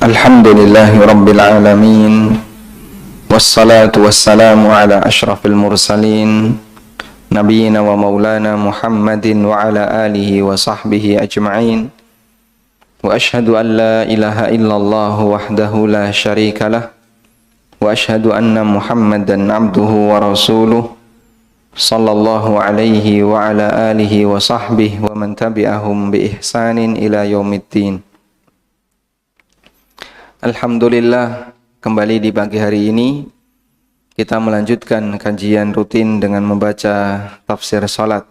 Alhamdulillahi Rabbil Alamin. Wassalatu wassalamu ala ashrafil mursalin Nabiina wa maulana Muhammadin wa ala alihi wa sahbihi ajma'in. Wa ashhadu an la ilaha illallah wahdahu la syarika lah. Wa ashhadu anna Muhammadan abduhu wa rasuluh sallallahu alaihi wa ala alihi wa sahbihi wa man tabi'ahum bi ihsanin ila yaumiddin. Alhamdulillah, kembali di pagi hari ini kita melanjutkan kajian rutin dengan membaca tafsir salat.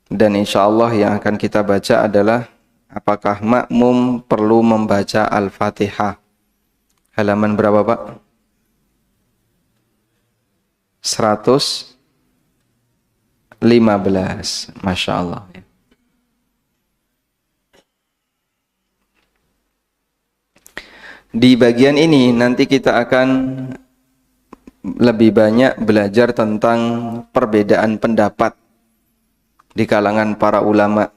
Dan insyaallah yang akan kita baca adalah apakah makmum perlu membaca Al-Fatihah. Halaman berapa, Pak? 115. Masya Allah. Di bagian ini nanti kita akan lebih banyak belajar tentang perbedaan pendapat di kalangan para ulama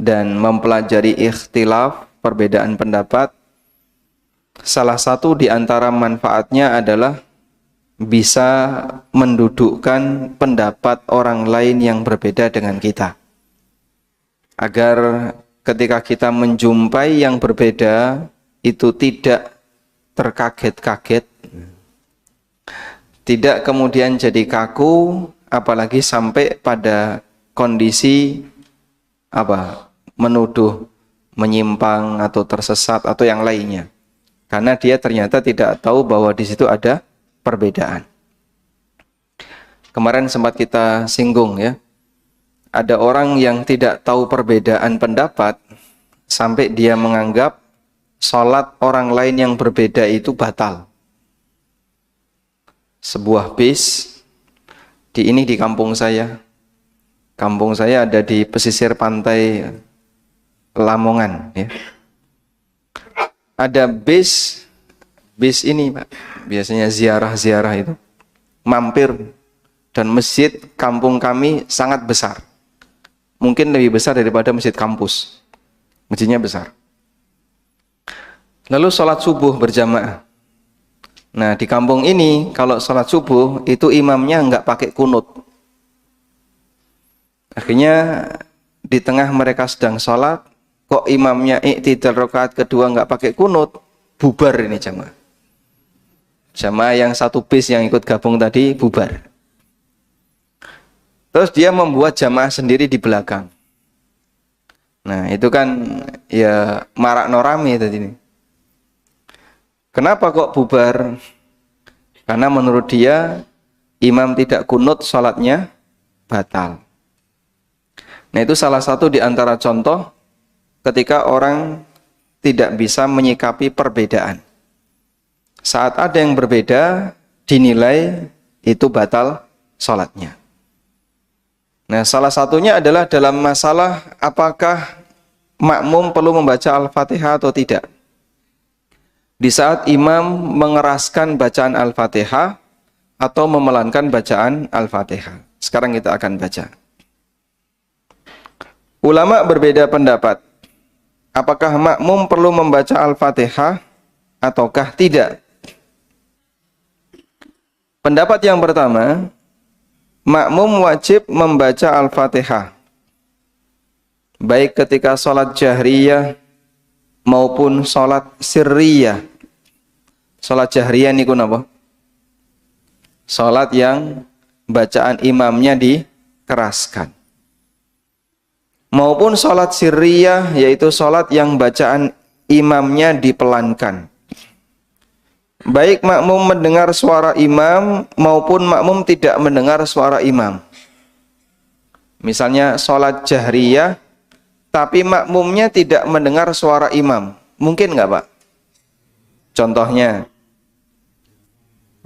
dan mempelajari ikhtilaf, perbedaan pendapat. Salah satu di antara manfaatnya adalah bisa mendudukkan pendapat orang lain yang berbeda dengan kita, agar ketika kita menjumpai yang berbeda itu tidak terkaget-kaget, tidak kemudian jadi kaku, apalagi sampai pada kondisi menuduh menyimpang atau tersesat atau yang lainnya, karena dia ternyata tidak tahu bahwa di situ ada perbedaan. Kemarin sempat kita singgung ya, ada orang yang tidak tahu perbedaan pendapat sampai dia menganggap sholat orang lain yang berbeda itu batal. Sebuah bis di kampung saya. Kampung saya ada di pesisir pantai Lamongan ya. Ada bis ini, Pak. Biasanya ziarah itu mampir, dan masjid kampung kami sangat besar. Mungkin lebih besar daripada masjid kampus. Masjidnya besar. Lalu sholat subuh berjamaah. Nah, di kampung ini kalau sholat subuh itu imamnya nggak pakai kunut. Akhirnya di tengah mereka sedang sholat, kok imamnya i'tidal rakaat kedua nggak pakai kunut, bubar ini jamaah. Jamaah yang satu bis yang ikut gabung tadi bubar. Terus dia membuat jamaah sendiri di belakang. Nah, itu kan ya marak norami tadi ini. Kenapa kok bubar? Karena menurut dia imam tidak kunut, sholatnya batal. Nah, itu salah satu di antara contoh ketika orang tidak bisa menyikapi perbedaan. Saat ada yang berbeda, dinilai itu batal sholatnya. Nah, salah satunya adalah dalam masalah apakah makmum perlu membaca Al-Fatihah atau tidak. Di saat imam mengeraskan bacaan Al-Fatihah atau memelankan bacaan Al-Fatihah. Sekarang kita akan baca. Ulama berbeda pendapat. Apakah makmum perlu membaca Al-Fatihah ataukah tidak? Pendapat yang pertama, makmum wajib membaca Al-Fatihah, baik ketika sholat jahriyah maupun sholat sirriyah. Sholat jahriyah niku napa? Sholat yang bacaan imamnya dikeraskan. Maupun sholat sirriyah, yaitu sholat yang bacaan imamnya dipelankan. Baik makmum mendengar suara imam maupun makmum tidak mendengar suara imam. Misalnya sholat jahriyah, tapi makmumnya tidak mendengar suara imam. Mungkin nggak, Pak? Contohnya,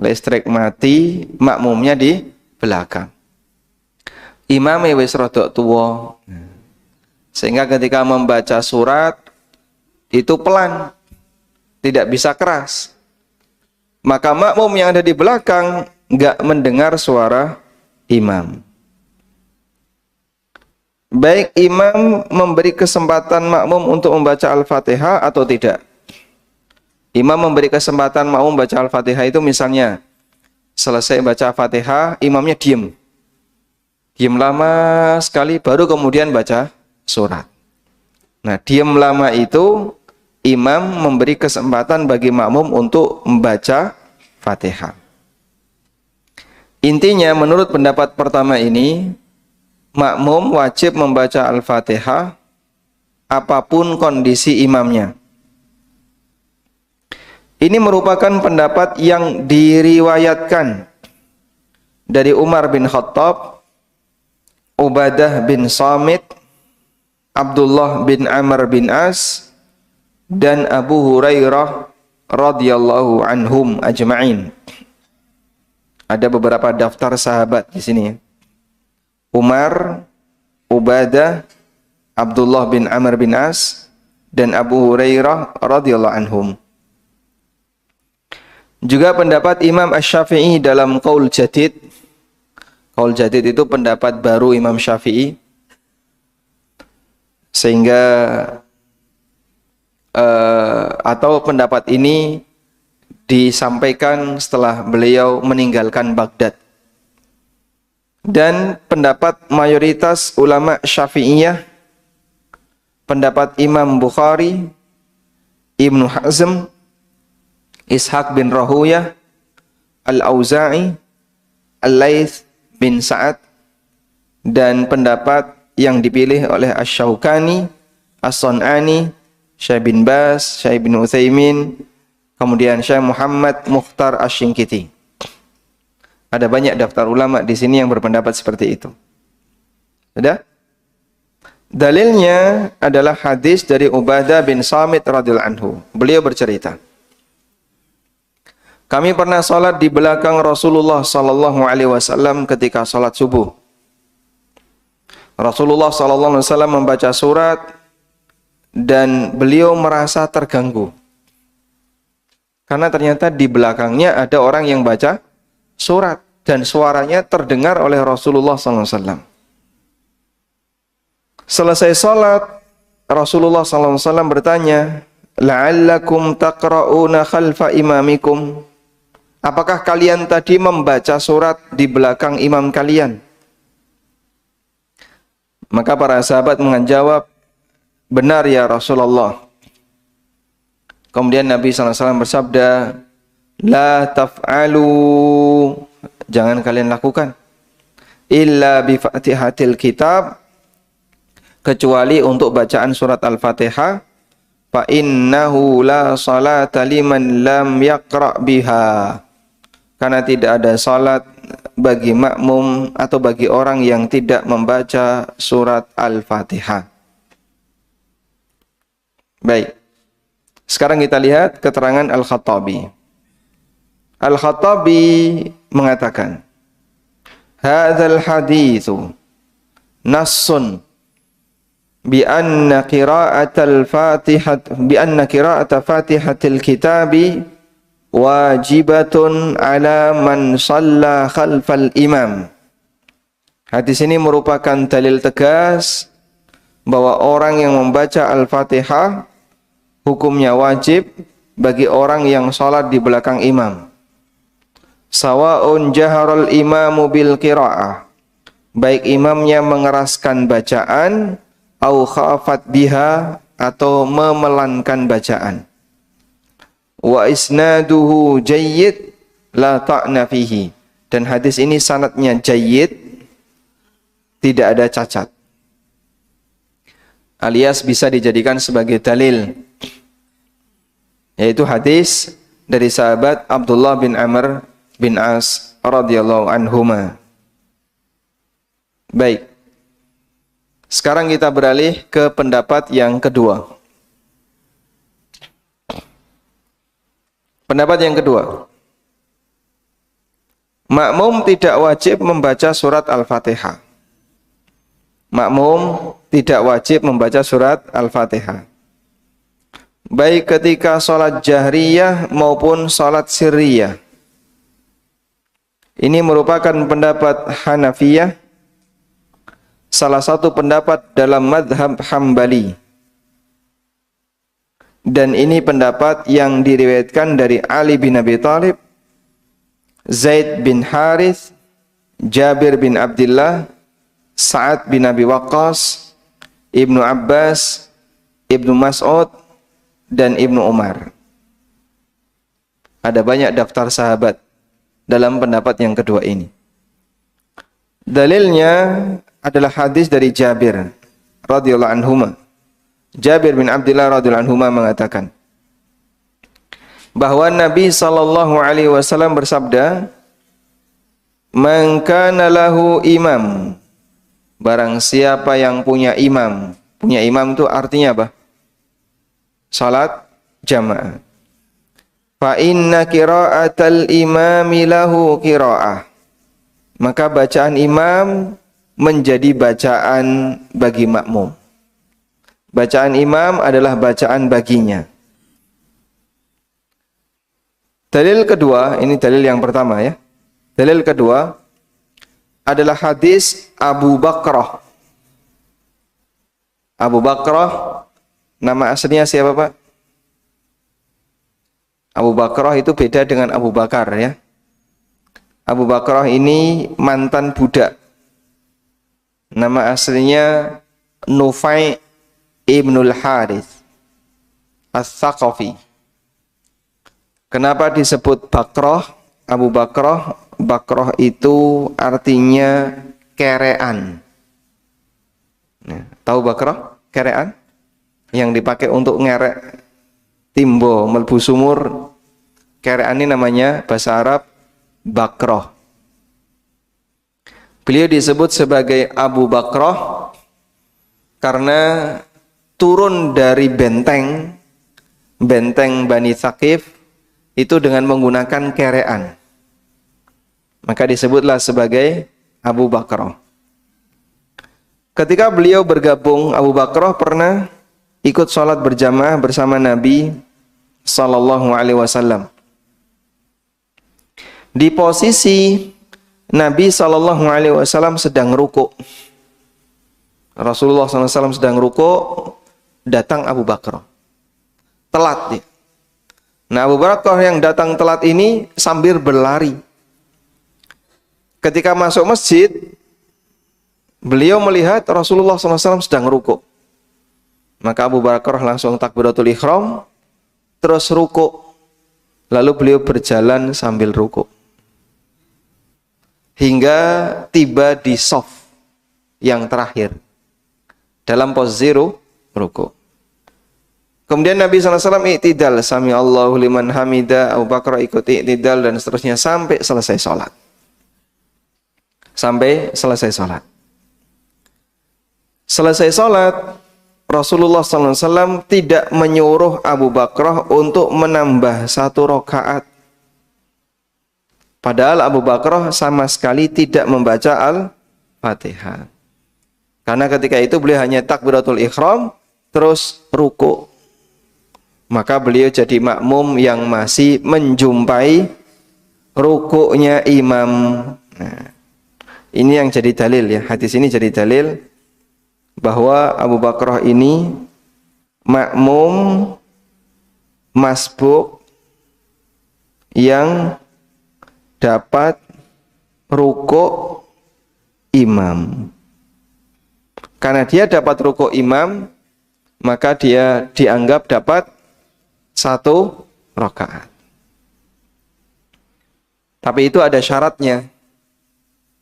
listrik mati, makmumnya di belakang. Imamnya wis rodok tuwa, sehingga ketika membaca surat itu pelan, tidak bisa keras. Maka makmum yang ada di belakang nggak mendengar suara imam. baik imam memberi kesempatan makmum untuk membaca Al-Fatihah atau tidak. Imam memberi kesempatan makmum baca Al-Fatihah itu misalnya selesai baca Fatihah, imamnya diam. Diam lama sekali baru kemudian baca surat. Nah, diam lama itu imam memberi kesempatan bagi makmum untuk membaca Fatihah. Intinya menurut pendapat pertama ini, makmum wajib membaca Al-Fatihah apapun kondisi imamnya. Ini merupakan pendapat yang diriwayatkan dari Umar bin Khattab, Ubadah bin Samit, Abdullah bin Amr bin As, dan Abu Hurairah radhiyallahu anhum ajma'in. Ada beberapa daftar sahabat di sini. Umar, Ubadah, Abdullah bin Amr bin As, dan Abu Hurairah radhiyallahu anhum. Juga pendapat Imam Asy-Syafi'i dalam Qaul Jadid. Qaul Jadid itu pendapat baru Imam Syafi'i. Sehingga atau pendapat ini disampaikan setelah beliau meninggalkan Baghdad. Dan pendapat mayoritas ulama Syafi'iyah, pendapat Imam Bukhari, Ibnu Hazm, Ishaq bin Rahuyah, Al-Auza'i, Al-Laits bin Sa'ad, dan pendapat yang dipilih oleh Asy-Syaukani, As-Sun'ani, Syekh bin Baz, Syekh bin Utsaimin, kemudian Syekh Muhammad Mukhtar Asy-Syinkiti. Ada banyak daftar ulama di sini yang berpendapat seperti itu. Sudah? Dalilnya adalah hadis dari Ubadah bin Samit radhiyallahu anhu. Beliau bercerita, kami pernah salat di belakang Rasulullah sallallahu alaihi wasallam ketika salat subuh. Rasulullah sallallahu alaihi wasallam membaca surat dan beliau merasa terganggu. Karena ternyata di belakangnya ada orang yang baca surat dan suaranya terdengar oleh Rasulullah sallallahu alaihi wasallam. Selesai salat, Rasulullah sallallahu alaihi wasallam bertanya, "La'allakum taqra'una khalfa imamikum?" Apakah kalian tadi membaca surat di belakang imam kalian? Maka para sahabat menjawab, benar ya Rasulullah. Kemudian Nabi SAW bersabda, la taf'alu, jangan kalian lakukan, illa bi fatihatil kitab, kecuali untuk bacaan surat Al-Fatihah, fa innahu la salata liman lam yaqra' biha. Karena tidak ada salat bagi makmum atau bagi orang yang tidak membaca surat Al-Fatihah. Baik. Sekarang kita lihat keterangan Al-Khattabi. Al-Khattabi mengatakan, hadzal haditsu nassun bi anna qira'atal Fatihah Fatihatil kitabi wajibatun ala man shalla khalfal imam. Hadis ini merupakan dalil tegas bahwa orang yang membaca Al-Fatihah hukumnya wajib bagi orang yang salat di belakang imam. Sawa'un jaharal imamu bil qira'ah, baik imamnya mengeraskan bacaan au khafat biha, atau memelankan bacaan. Wa isnaduhu jayyid la ta'na fihi, dan hadis ini sanadnya jayyid, tidak ada cacat, alias bisa dijadikan sebagai dalil, yaitu hadis dari sahabat Abdullah bin Amr bin As radhiyallahu anhuma. Baik, sekarang kita beralih ke pendapat yang kedua. Pendapat yang kedua, makmum tidak wajib membaca surat Al-Fatihah. Makmum tidak wajib membaca surat Al-Fatihah, baik ketika sholat jahriyah maupun sholat sirriyah. Ini merupakan pendapat Hanafiyah, salah satu pendapat dalam madhab Hambali. Dan ini pendapat yang diriwayatkan dari Ali bin Abi Thalib, Zaid bin Harith, Jabir bin Abdullah, Sa'ad bin Abi Waqqas, Ibnu Abbas, Ibnu Mas'ud, dan Ibnu Umar. Ada banyak daftar sahabat dalam pendapat yang kedua ini. Dalilnya adalah hadis dari Jabir radhiyallahu anhuma. Jabir bin Abdullah radhiyallahu anhuma mengatakan bahwa Nabi sallallahu alaihi wasallam bersabda, "Man kana lahu imam." Barang siapa yang punya imam. Punya imam itu artinya apa? Salat jamaah. Fa inna qira'atal imami lahu qira'ah. Maka bacaan imam menjadi bacaan bagi makmum. Bacaan imam adalah bacaan baginya. Dalil kedua, ini dalil yang pertama ya. Dalil kedua adalah hadis Abu Bakrah. Abu Bakrah, nama aslinya siapa Pak? Abu Bakrah itu beda dengan Abu Bakar ya. Abu Bakrah ini mantan budak. Nama aslinya Nufai Ibnul Harith As-Saqafi. Kenapa disebut Bakrah? Abu Bakrah, Bakrah itu artinya kerean. Nah, tahu Bakrah? Kerean? Yang dipakai untuk ngerek timbo, melbu sumur. Kerean ini namanya bahasa Arab Bakrah. Beliau disebut sebagai Abu Bakrah karena turun dari benteng Bani Thaqif itu dengan menggunakan kerean. Maka disebutlah sebagai Abu Bakrah. Ketika beliau bergabung, Abu Bakrah pernah ikut sholat berjamaah bersama Nabi sallallahu alaihi wasallam. Di posisi Nabi sallallahu alaihi wasallam sedang rukuk. Rasulullah SAW sedang rukuk, datang Abu Bakrah. Telat dia. Nah, Abu Bakrah yang datang telat ini sambil berlari. Ketika masuk masjid, beliau melihat Rasulullah SAW sedang rukuk. Maka Abu Bakrah langsung takbiratul ihram, terus rukuk. Lalu beliau berjalan sambil rukuk. Hingga tiba di shaf yang terakhir. Dalam posisi rukuk. Kemudian Nabi SAW i'tidal, sami Allahu liman hamida, Abu Bakrah ikut i'tidal dan seterusnya sampai selesai sholat. Sampai selesai sholat. Selesai sholat, Rasulullah SAW tidak menyuruh Abu Bakrah untuk menambah 1 rakaat. Padahal Abu Bakrah sama sekali tidak membaca Al-Fatihah. Karena ketika itu beliau hanya takbiratul ihram, terus ruku. Maka beliau jadi makmum yang masih menjumpai rukuknya imam. Nah, ini yang jadi dalil ya. Hadis ini jadi dalil bahwa Abu Bakrah ini makmum masbuk yang dapat rukuk imam. Karena dia dapat rukuk imam, maka dia dianggap dapat 1 rakaat. Tapi itu ada syaratnya.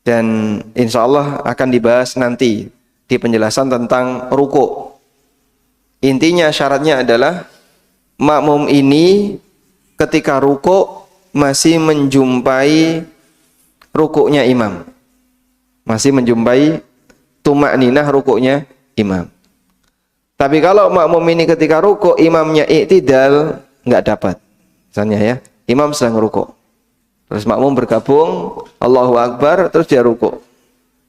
Dan insya Allah akan dibahas nanti di penjelasan tentang rukuk. Intinya syaratnya adalah makmum ini ketika rukuk masih menjumpai rukuknya imam. Masih menjumpai tuma'ninah rukuknya imam. Tapi kalau makmum ini ketika rukuk imamnya i'tidal, nggak dapat. Misalnya ya, imam sedang rukuk. Terus makmum bergabung, Allahu Akbar, terus dia rukuk.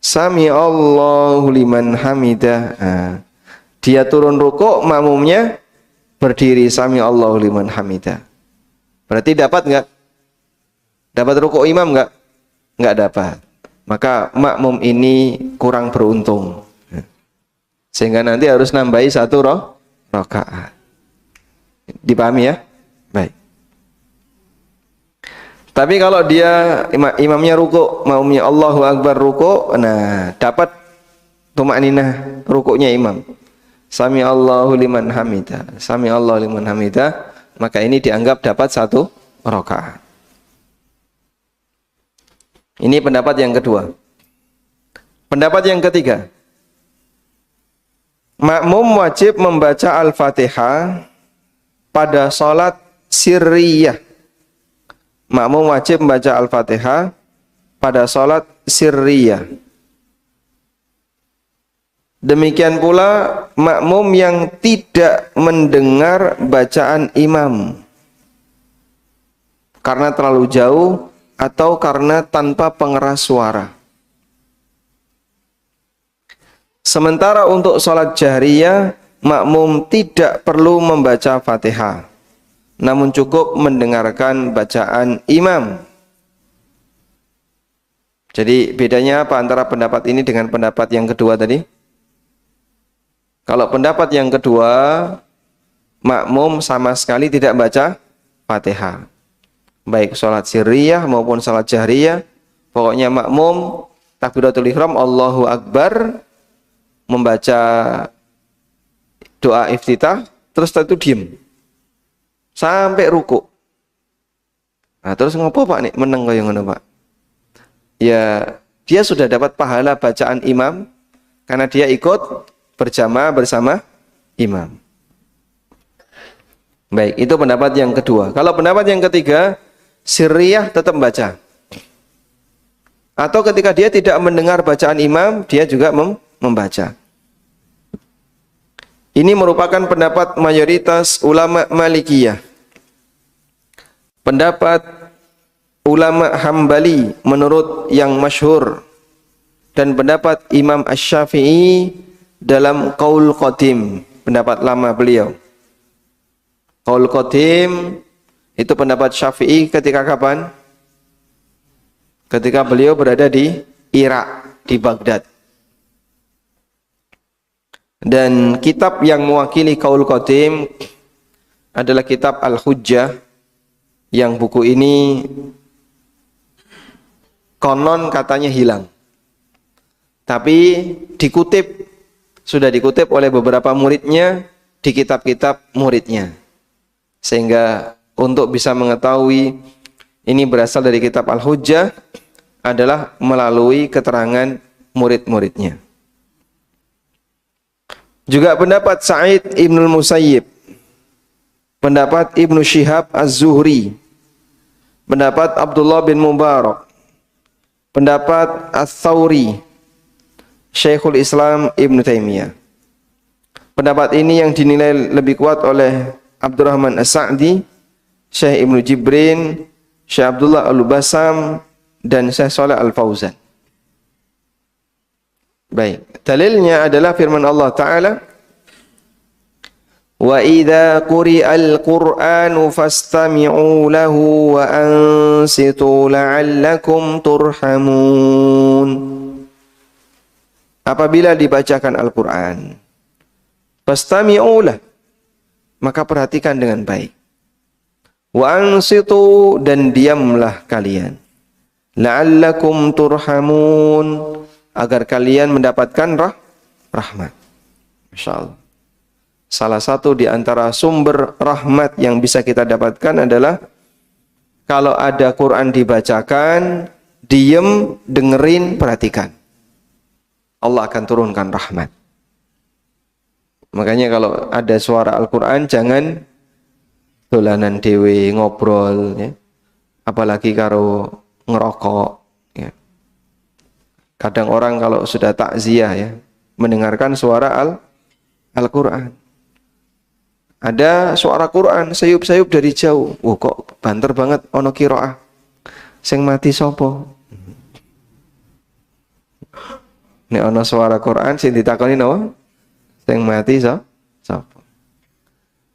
Sami Allahu liman hamidah. Nah, dia turun rukuk, makmumnya berdiri, Sami Allahu liman hamidah. Berarti dapat nggak? Dapat rukuk imam nggak? Nggak dapat. Maka makmum ini kurang beruntung. Sehingga nanti harus nambahi 1 rakaat. Dipahami ya? Baik. Tapi kalau dia imamnya ruku, makmumnya Allahu Akbar ruku, nah dapat tumakninah rukuknya imam. Sami Allahu liman hamidah. Sami Allahu liman hamidah, maka ini dianggap dapat 1 rakaat. Ini pendapat yang kedua. Pendapat yang ketiga. Makmum wajib membaca Al-Fatihah pada salat sirriyah. Makmum wajib membaca Al-Fatihah pada salat sirriyah. Demikian pula makmum yang tidak mendengar bacaan imam karena terlalu jauh atau karena tanpa pengeras suara. Sementara untuk salat jahriyah, makmum tidak perlu membaca Fatihah, namun cukup mendengarkan bacaan imam. Jadi bedanya apa antara pendapat ini dengan pendapat yang kedua tadi? Kalau pendapat yang kedua, makmum sama sekali tidak baca Fatihah. Baik salat sirriyah maupun salat jahriyah, pokoknya makmum takbiratul ihram Allahu Akbar, membaca doa iftitah, terus setelah itu diem sampai ruku. Nah, terus ngopo Pak nih meneng kaya ngono Pak? Ya, dia sudah dapat pahala bacaan imam karena dia ikut berjamaah bersama imam. Baik, itu pendapat yang kedua. Kalau pendapat yang ketiga, sirriyah tetap baca. Atau ketika dia tidak mendengar bacaan imam, dia juga membaca. Ini merupakan pendapat mayoritas ulama Malikiyah. Pendapat ulama Hambali menurut yang masyhur, dan pendapat Imam Asy-Syafi'i dalam Qaul Qadim, pendapat lama beliau. Qaul Qadim itu pendapat Syafi'i ketika kapan? Ketika beliau berada di Irak, di Baghdad. Dan kitab yang mewakili Qaul Qadim adalah kitab Al-Hujjah, yang buku ini konon katanya hilang. Tapi sudah dikutip oleh beberapa muridnya di kitab-kitab muridnya. Sehingga untuk bisa mengetahui ini berasal dari kitab Al-Hujjah adalah melalui keterangan murid-muridnya. Juga pendapat Sa'id Ibnul Musayyib, pendapat Ibnu Syihab Az-Zuhri, pendapat Abdullah bin Mubarak, pendapat Ats-Tsauri, Syekhul Islam Ibnu Taimiyah. Pendapat ini yang dinilai lebih kuat oleh Abdurrahman As-Sa'di, Syekh Ibnu Jibrin, Syekh Abdullah Al-Basam, dan Syekh Shalih Al-Fauzan. Baik, dalilnya adalah firman Allah Ta'ala, wa idza quri'al Qur'anu fastami'u lahu wa ansitu la'allakum turhamun. Apabila dibacakan Al-Qur'an, fastami'u lah, maka perhatikan dengan baik. Wa ansitu, dan diamlah kalian. La'allakum turhamun, agar kalian mendapatkan rahmat. Masya Allah. Salah satu di antara sumber rahmat yang bisa kita dapatkan adalah kalau ada Quran dibacakan, diem, dengerin, perhatikan. Allah akan turunkan rahmat. Makanya kalau ada suara Al-Quran, jangan dolanan dewe, ngobrol, ya. Apalagi karo ngerokok. Ya. Kadang orang kalau sudah takziah, ya, mendengarkan suara Al-Quran. Ada suara Quran, sayup-sayup dari jauh. Kok banter banget ono kiroah. Sing mati sopo? Ini ono suara Quran, sing ditakoni no? Sing mati sopo?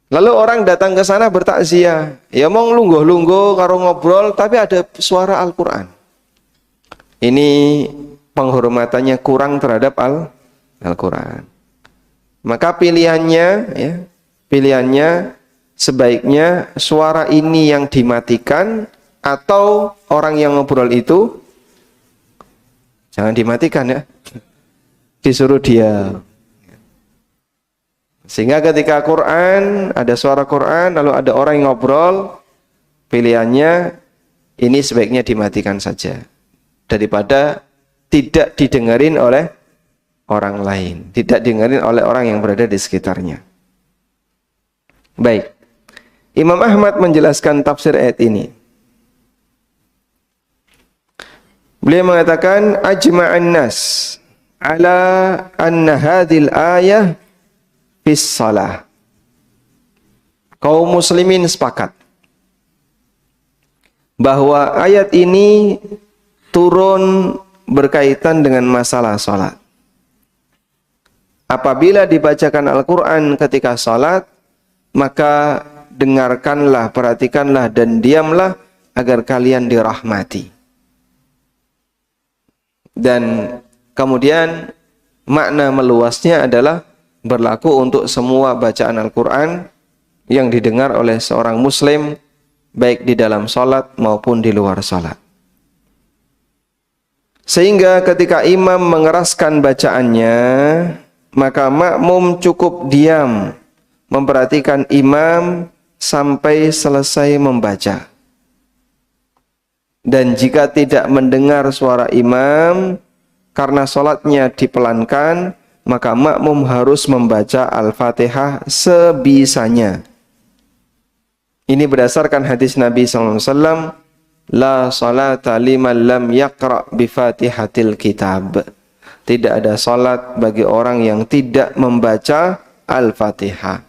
Lalu orang datang ke sana bertakziah. Ya mau lungguh-lungguh karo ngobrol, tapi ada suara Al-Quran. Ini penghormatannya kurang terhadap Al-Quran. Maka pilihannya ya, pilihannya sebaiknya suara ini yang dimatikan atau orang yang ngobrol itu jangan dimatikan ya. Disuruh diam. Sehingga ketika Quran, ada suara Quran, lalu ada orang yang ngobrol, pilihannya ini sebaiknya dimatikan saja. Daripada tidak didengarin oleh orang lain. Tidak didengarin oleh orang yang berada di sekitarnya. Baik. Imam Ahmad menjelaskan tafsir ayat ini. Beliau mengatakan, Ajma'an nas ala anna hadhil ayah fis salah. Kaum muslimin sepakat bahwa ayat ini turun berkaitan dengan masalah salat. Apabila dibacakan Al-Quran ketika salat, maka dengarkanlah, perhatikanlah dan diamlah agar kalian dirahmati. Dan kemudian makna meluasnya adalah berlaku untuk semua bacaan Al-Quran yang didengar oleh seorang muslim, baik di dalam salat maupun di luar salat. Sehingga ketika imam mengeraskan bacaannya, maka makmum cukup diam memperhatikan imam sampai selesai membaca. Dan jika tidak mendengar suara imam karena salatnya dipelankan, maka makmum harus membaca Al-Fatihah sebisanya. Ini berdasarkan hadis Nabi SAW, La salata liman lam yaqra' bifatihatil kitab. Tidak ada salat bagi orang yang tidak membaca Al-Fatihah.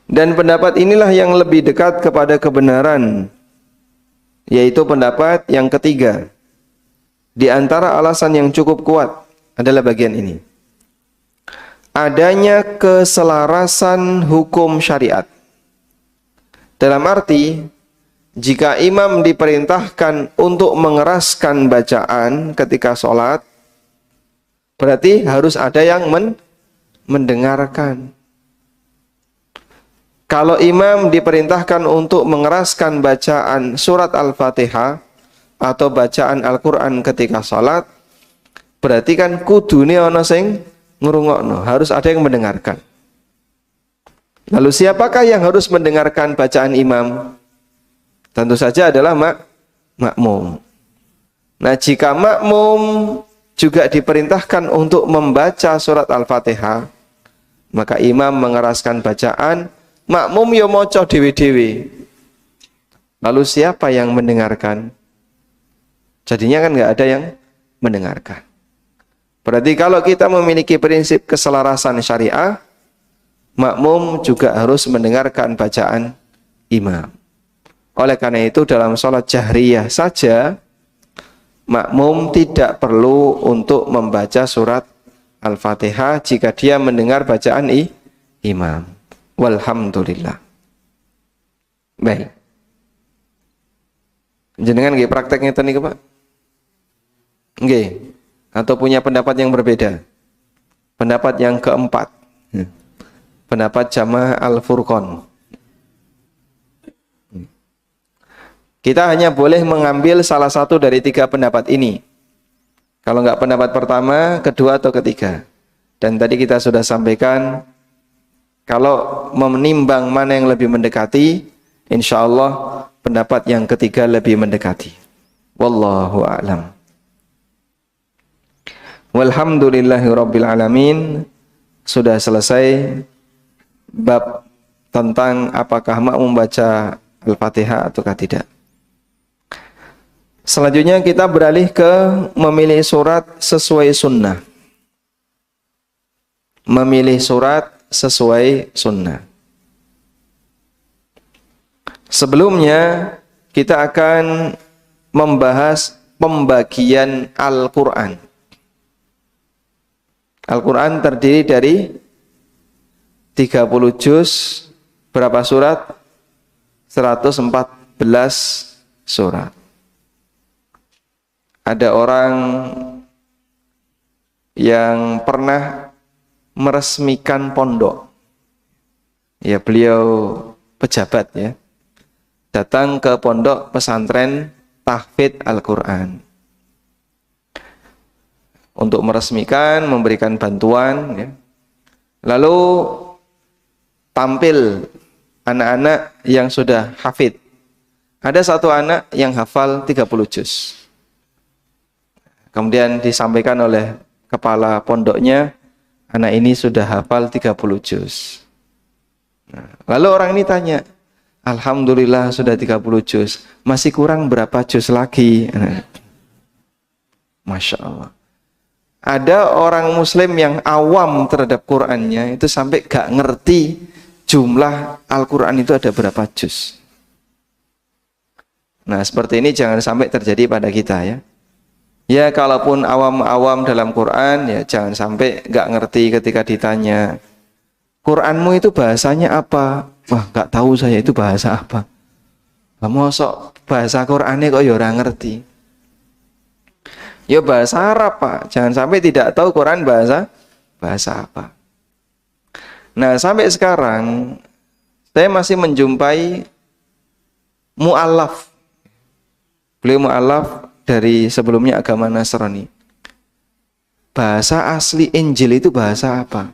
Dan pendapat inilah yang lebih dekat kepada kebenaran, yaitu pendapat yang ketiga. Di antara alasan yang cukup kuat adalah bagian ini. Adanya keselarasan hukum syariat. Dalam arti, jika imam diperintahkan untuk mengeraskan bacaan ketika sholat, berarti harus ada yang mendengarkan. Kalau imam diperintahkan untuk mengeraskan bacaan surat Al-Fatihah atau bacaan Al-Quran ketika sholat, berarti kan kudune ana sing ngrungokno, harus ada yang mendengarkan. Lalu siapakah yang harus mendengarkan bacaan imam? Tentu saja adalah makmum. Nah, jika makmum juga diperintahkan untuk membaca surat Al-Fatihah, maka imam mengeraskan bacaan, makmum yo maca dewe-dewe. Lalu siapa yang mendengarkan? Jadinya kan nggak ada yang mendengarkan. Berarti kalau kita memiliki prinsip keselarasan syariah, makmum juga harus mendengarkan bacaan imam. Oleh karena itu dalam sholat jahriyah saja, makmum tidak perlu untuk membaca surat Al-Fatihah jika dia mendengar bacaan imam. Walhamdulillah. Baik. Jenengan nggih prakteknya tadi Pak? Nggih. Atau punya pendapat yang berbeda? Pendapat yang keempat. Pendapat Jamaah Al-Furqan. Kita hanya boleh mengambil salah satu dari tiga pendapat ini. Kalau enggak pendapat pertama, kedua atau ketiga. Dan tadi kita sudah sampaikan, kalau menimbang mana yang lebih mendekati, insya Allah pendapat yang ketiga lebih mendekati. Wallahu a'lam. Walhamdulillahirabbil alamin. Sudah selesai bab tentang apakah makmum membaca Al-Fatihah ataukah tidak. Selanjutnya kita beralih ke memilih surat sesuai sunnah. Memilih surat sesuai sunnah. Sebelumnya kita akan membahas pembagian Al-Quran. Al-Quran terdiri dari 30 juz, berapa surat? 114 surat. Ada orang yang pernah meresmikan pondok. Ya, beliau pejabat ya. Datang ke pondok pesantren tahfidz Al-Qur'an. Untuk meresmikan, memberikan bantuan ya. Lalu tampil anak-anak yang sudah hafid. Ada satu anak yang hafal 30 juz. Kemudian disampaikan oleh kepala pondoknya, anak ini sudah hafal 30 juz. Lalu orang ini tanya, alhamdulillah sudah 30 juz, masih kurang berapa juz lagi? Masya Allah. Ada orang muslim yang awam terhadap Qur'annya, itu sampai gak ngerti jumlah Al-Quran itu ada berapa juz. Nah, seperti ini jangan sampai terjadi pada kita ya. Ya, kalaupun awam-awam dalam Quran, ya jangan sampai gak ngerti ketika ditanya, Quranmu itu bahasanya apa? Wah, gak tahu saya itu bahasa apa. Kamu sok bahasa Qurannya kok ya orang ngerti. Ya bahasa Arab Pak, jangan sampai tidak tahu Quran bahasa apa. Nah, sampai sekarang saya masih menjumpai mu'allaf. Beliau mu'allaf dari sebelumnya agama Nasrani. Bahasa asli Injil itu bahasa apa?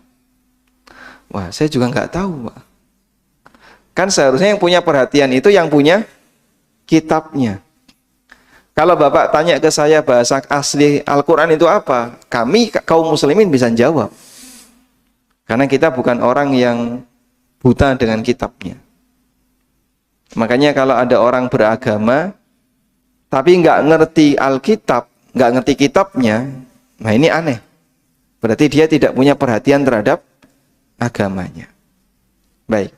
Wah, saya juga nggak tahu Pak. Kan seharusnya yang punya perhatian itu yang punya kitabnya. Kalau Bapak tanya ke saya bahasa asli Al-Quran itu apa? Kami kaum muslimin bisa jawab. Karena kita bukan orang yang buta dengan kitabnya. Makanya kalau ada orang beragama, tapi nggak ngerti Alkitab, nggak ngerti kitabnya, nah ini aneh. Berarti dia tidak punya perhatian terhadap agamanya. Baik.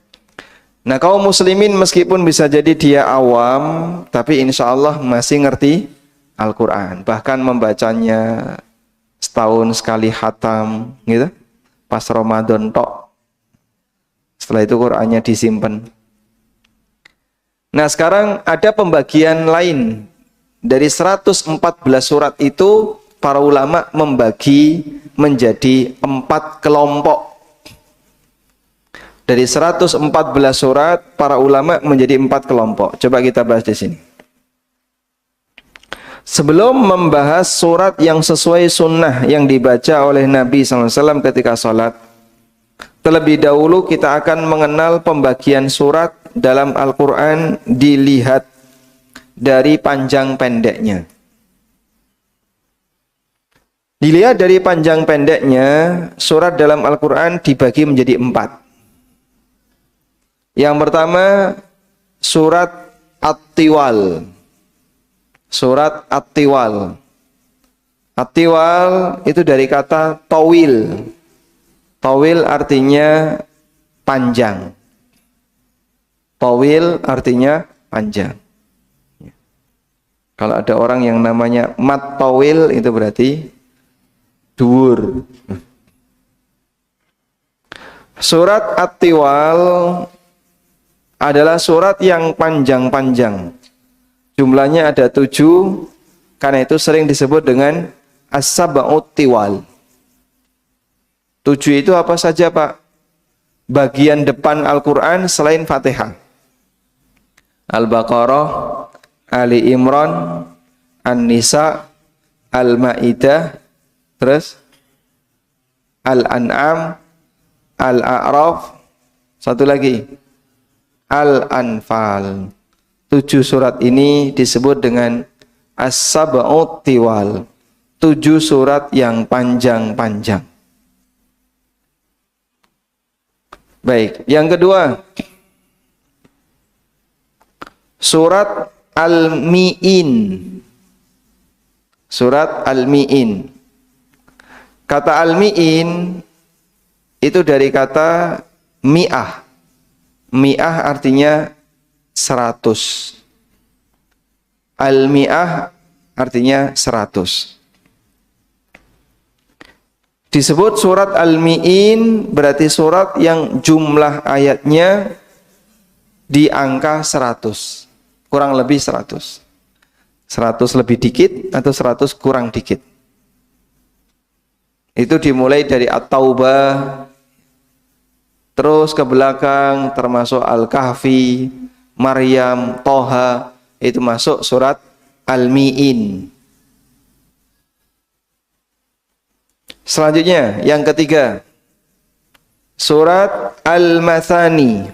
Nah, kaum muslimin meskipun bisa jadi dia awam, tapi insya Allah masih ngerti Al-Quran. Bahkan membacanya setahun sekali khatam, gitu. Pas Ramadan tok. Setelah itu Qurannya disimpan. Nah, sekarang ada pembagian lain. Dari 114 surat itu, para ulama membagi menjadi 4 kelompok. Dari 114 surat, para ulama menjadi 4 kelompok. Coba kita bahas di sini. Sebelum membahas surat yang sesuai sunnah yang dibaca oleh Nabi SAW ketika sholat, terlebih dahulu kita akan mengenal pembagian surat dalam Al-Quran dilihat dari panjang pendeknya. Dilihat dari panjang pendeknya, surat dalam Al-Quran dibagi menjadi 4. Yang pertama, surat At-Tiwal. Surat At-Tiwal. At-Tiwal itu dari kata tawil. Tawil artinya panjang. Tawil artinya panjang. Kalau ada orang yang namanya mat tawil, itu berarti dhuwur. Surat At-Tiwal adalah surat yang panjang-panjang. Jumlahnya ada 7, karena itu sering disebut dengan As-Sab'ut Tiwal. 7 itu apa saja Pak? Bagian depan Al-Quran selain Fatihah. Al-Baqarah, Ali Imran, An-Nisa, Al-Ma'idah, terus Al-An'am, Al-A'raf, satu lagi Al-Anfal. 7 surat ini disebut dengan As-Sab'ut Tiwal. 7 surat yang panjang-panjang. Baik, yang kedua, surat Al-Mi'in. Surat Al-Mi'in. Kata Al-Mi'in itu dari kata mi'ah. Mi'ah artinya 100. Al-mi'ah artinya 100. Disebut surat Al-Mi'in berarti surat yang jumlah ayatnya di angka 100. Kurang lebih 100. 100 lebih dikit atau 100 kurang dikit. Itu dimulai dari At-Taubah, terus ke belakang termasuk Al-Kahfi, Maryam, Toha, itu masuk surat Al-Mi'in. Selanjutnya yang ketiga, surat Al-Mathani.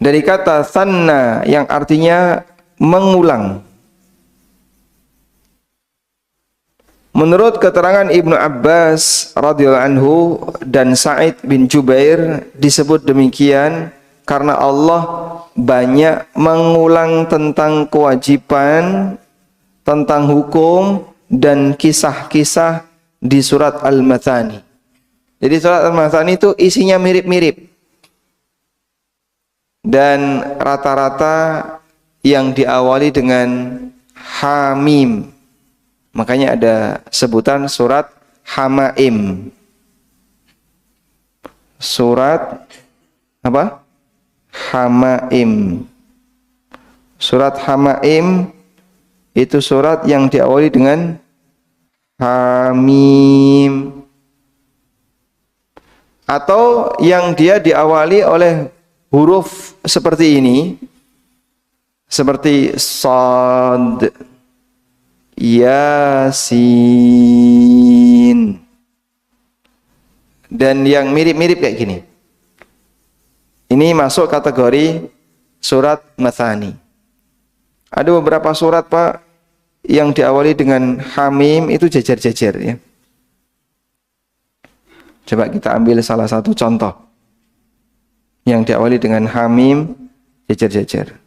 Dari kata sanna yang artinya mengulang. Menurut keterangan Ibnu Abbas radhiyallahu anhu dan Sa'id bin Jubair, disebut demikian karena Allah banyak mengulang tentang kewajiban, tentang hukum dan kisah-kisah di surat Al-Mathani. Jadi surat Al-Mathani itu isinya mirip-mirip. Dan rata-rata yang diawali dengan Hamim. Makanya ada sebutan surat Hamaim. Surat apa? Hamaim. Surat Hamaim itu surat yang diawali dengan Hamim. Atau yang dia diawali oleh huruf seperti ini. Seperti Shad, Yasin, dan yang mirip-mirip kayak gini. Ini masuk kategori surat Mathani. Ada beberapa surat Pak yang diawali dengan Hamim itu jejer-jejer ya. Coba kita ambil salah satu contoh yang diawali dengan Hamim jejer-jejer.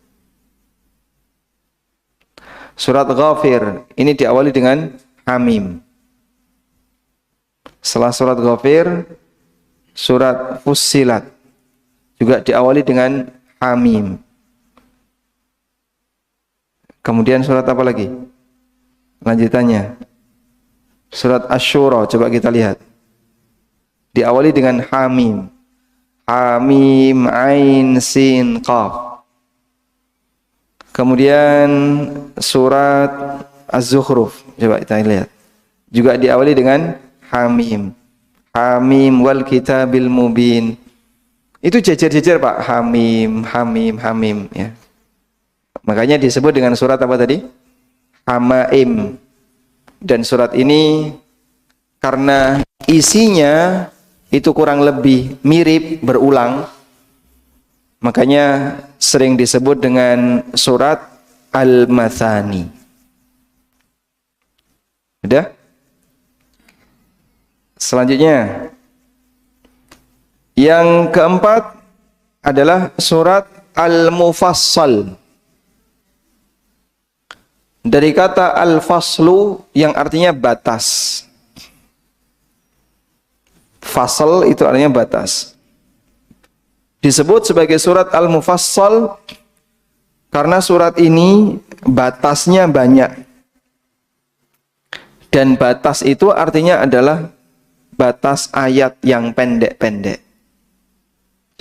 Surat Ghafir ini diawali dengan Hamim. Setelah surat Ghafir, surat Fussilat juga diawali dengan Hamim. Kemudian surat apa lagi? Lanjutannya surat Asy-Syura, coba kita lihat. Diawali dengan Hamim. Hamim, Ain, Sin, Qaf. Kemudian surat Az-Zukhruf, coba kita lihat. Juga diawali dengan Hamim. Hamim wal kitabil mubin. Itu jejer-jejer Pak, Hamim, Hamim, Hamim ya. Makanya disebut dengan surat apa tadi? Hamaim. Dan surat ini karena isinya itu kurang lebih mirip, berulang, makanya sering disebut dengan surat Al-Mathani. Sudah? Selanjutnya yang keempat adalah surat Al-Mufassal. Dari kata Al-Faslu yang artinya batas. Fasal itu artinya batas. Disebut sebagai surat Al-Mufassal karena surat ini batasnya banyak. Dan batas itu artinya adalah batas ayat yang pendek-pendek.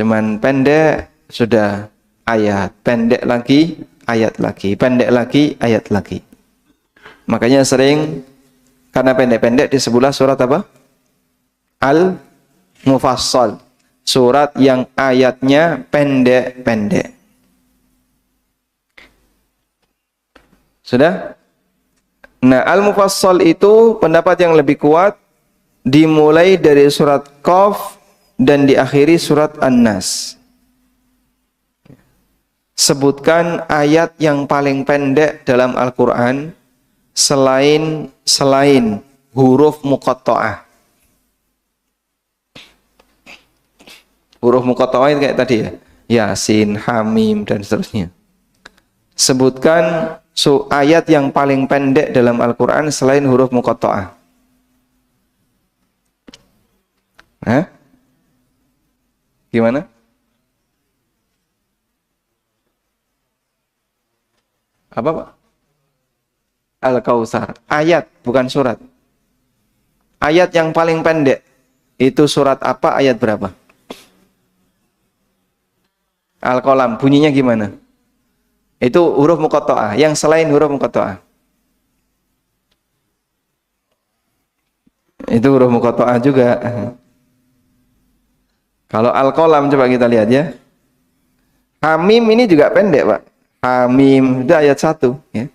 Cuman pendek sudah ayat, pendek lagi ayat lagi, pendek lagi ayat lagi. Makanya sering karena pendek-pendek disebutlah surat apa? Al-Mufassal. Surat yang ayatnya pendek-pendek. Sudah? Nah, Al-Mufassal itu pendapat yang lebih kuat dimulai dari surat Qaf dan diakhiri surat An-Nas. Sebutkan ayat yang paling pendek dalam Al-Quran selain huruf muqatta'ah. Huruf muqatta'ah itu kayak tadi ya, Yasin, Hamim dan seterusnya. Sebutkan ayat yang paling pendek dalam Al-Quran selain huruf muqatta'ah. Hah? Gimana? Apa Pak? Al-Kautsar. Ayat, bukan surat. Ayat yang paling pendek itu surat apa, ayat berapa? Al-Qalam, bunyinya gimana? Itu huruf muqatta'ah, yang selain huruf muqatta'ah. Itu huruf muqatta'ah juga. Kalau al-qalam coba kita lihat ya. Hamim ini juga pendek, Pak. Hamim itu ayat 1 ya.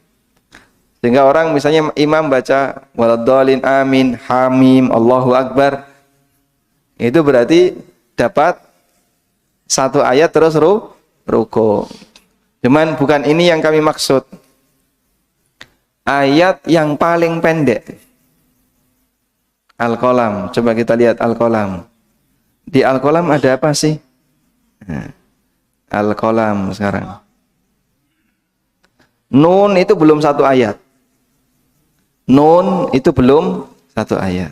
Sehingga orang misalnya imam baca waladhdallin amin, hamim, Allahu akbar. Itu berarti dapat satu ayat terus ruko. Cuman bukan ini yang kami maksud. Ayat yang paling pendek. Al-Qalam. Coba kita lihat Al-Qalam. Di Al-Qalam ada apa sih? Al-Qalam sekarang. Nun itu belum satu ayat. Nun itu belum satu ayat.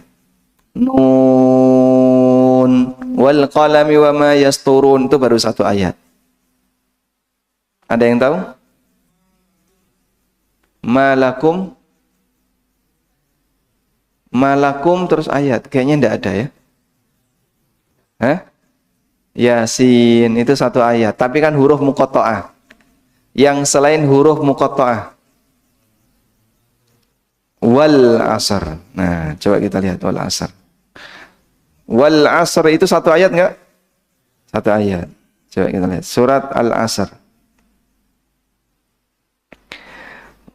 Nun wal qalami wa ma yasturun itu baru satu ayat. Ada yang tahu? Malakum terus ayat. Kayaknya enggak ada ya. Hah? Yasin itu satu ayat, tapi kan huruf muqatta'ah. Yang selain huruf muqatta'ah. Wal asr. Nah, coba kita lihat wal asr. Wal asr itu satu ayat enggak? Satu ayat. Coba kita lihat surat Al-Asr.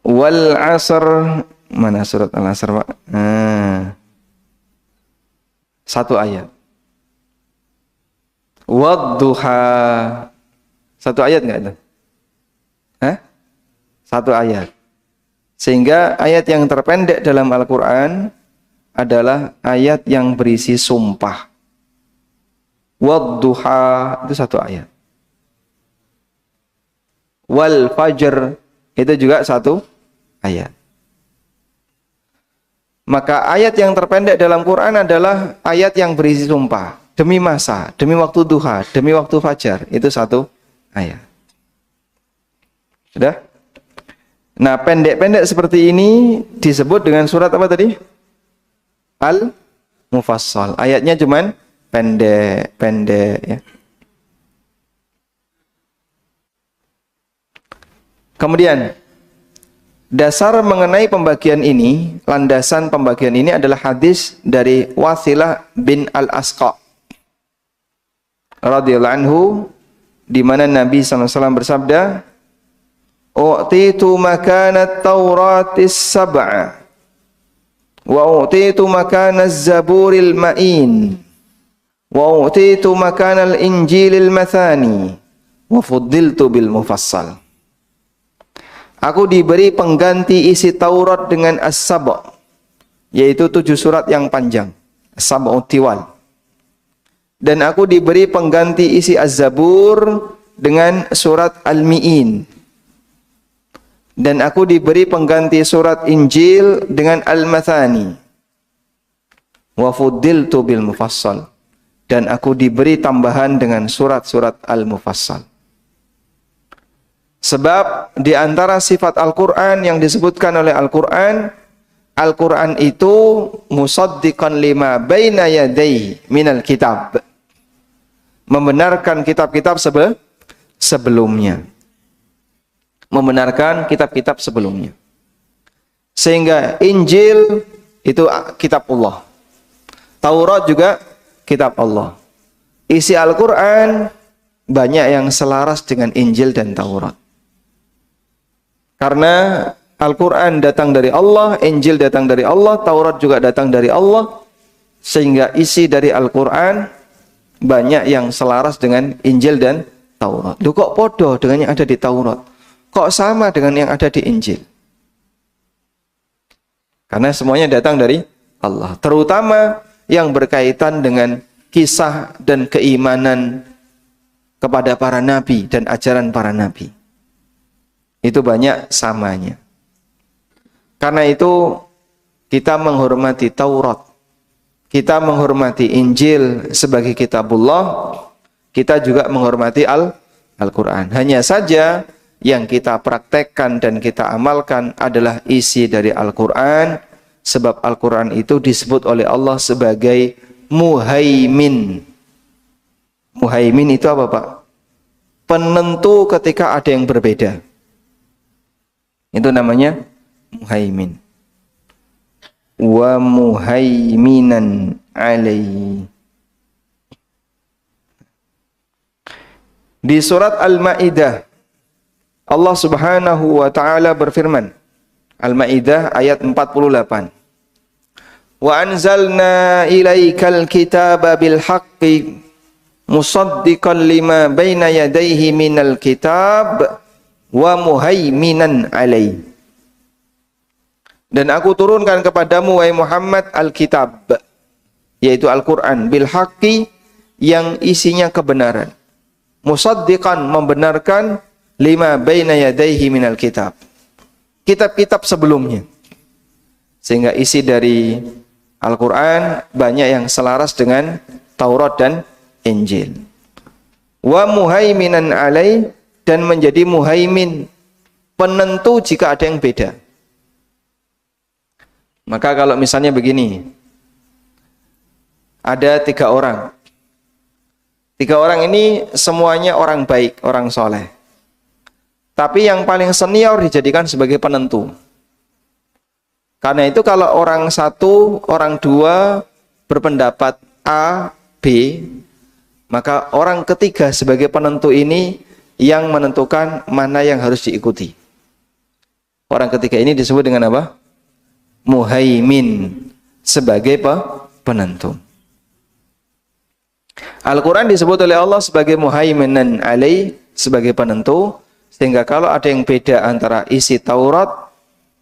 Wal asr, mana surat Al-Asr, Pak? Satu ayat. Wadduha. Satu ayat enggak itu? Satu ayat. Sehingga ayat yang terpendek dalam Al-Quran adalah ayat yang berisi sumpah. Wadduha itu satu ayat. Wal fajr itu juga satu ayat. Maka ayat yang terpendek dalam Quran adalah ayat yang berisi sumpah. Demi masa, demi waktu duha, demi waktu fajar. Itu satu ayat. Sudah? Nah, pendek-pendek seperti ini disebut dengan surat apa tadi? Al-Mufassal. Ayatnya cuman pendek-pendek ya. Kemudian dasar mengenai pembagian ini, landasan pembagian ini adalah hadis dari Wasilah bin Al-Asqa radhiyallahu anhu, di mana Nabi SAW bersabda, "U'titu makanat Tauratis sab'a wa u'titu makanaz Zaburil ma'in wa u'titu makanal Injilil mathani wa fuddiltu bil mufassal." Aku diberi pengganti isi Taurat dengan As-Sab', yaitu 7 surat yang panjang, As-Sab'u Tiwal. Dan aku diberi pengganti isi Az-Zabur dengan surat Al-Mi'in. Dan aku diberi pengganti surat Injil dengan Al-Mathani. Wa fuddiltu bil mufassal. Dan aku diberi tambahan dengan surat-surat Al-Mufassal. Sebab di antara sifat Al-Quran yang disebutkan oleh Al-Quran, Al-Quran itu musaddiqan lima baina yadayhi minal kitab. Membenarkan kitab-kitab sebelumnya. Membenarkan kitab-kitab sebelumnya. Sehingga Injil itu kitab Allah. Taurat juga kitab Allah. Isi Al-Quran banyak yang selaras dengan Injil dan Taurat. Karena Al-Quran datang dari Allah, Injil datang dari Allah, Taurat juga datang dari Allah. Sehingga isi dari Al-Quran banyak yang selaras dengan Injil dan Taurat. Loh, kok podo dengan yang ada di Taurat? Kok sama dengan yang ada di Injil? Karena semuanya datang dari Allah. Terutama yang berkaitan dengan kisah dan keimanan kepada para nabi dan ajaran para nabi. Itu banyak samanya. Karena itu kita menghormati Taurat, kita menghormati Injil sebagai kitabullah, kita juga menghormati Al-Quran. Hanya saja yang kita praktekkan dan kita amalkan adalah isi dari Al-Quran, sebab Al-Quran itu disebut oleh Allah sebagai muhaimin. Muhaimin itu apa, Pak? Penentu ketika ada yang berbeda. Itu namanya muhaimin. wa muhaiminan alaihi. Di surat Al-Maidah Allah Subhanahu wa taala berfirman, Al-Maidah ayat 48. Wa anzalna ilaikal kitaba bil haqqi musaddiqan lima baina yadayhi minal kitab wa muhaiminan alaihi. Dan aku turunkan kepadamu wahai Muhammad al-kitab, yaitu Al-Qur'an, bil haqqi, yang isinya kebenaran, musaddiqan, membenarkan, lima baina yadayhi minal kitab, kitab-kitab sebelumnya. Sehingga isi dari Al-Qur'an banyak yang selaras dengan Taurat dan Injil. Wa muhaiminan alai, dan menjadi muhaimin, penentu jika ada yang beda. Maka kalau misalnya begini, ada 3 orang. 3 orang ini semuanya orang baik, orang soleh. Tapi yang paling senior dijadikan sebagai penentu. Karena itu kalau orang 1, orang 2 berpendapat A, B, maka orang ketiga sebagai penentu ini yang menentukan mana yang harus diikuti. Orang ketiga ini disebut dengan apa? Muhaimin, sebagai penentu. Al-Quran disebut oleh Allah sebagai muhaiminan alai, sebagai penentu. Sehingga kalau ada yang beda antara isi Taurat,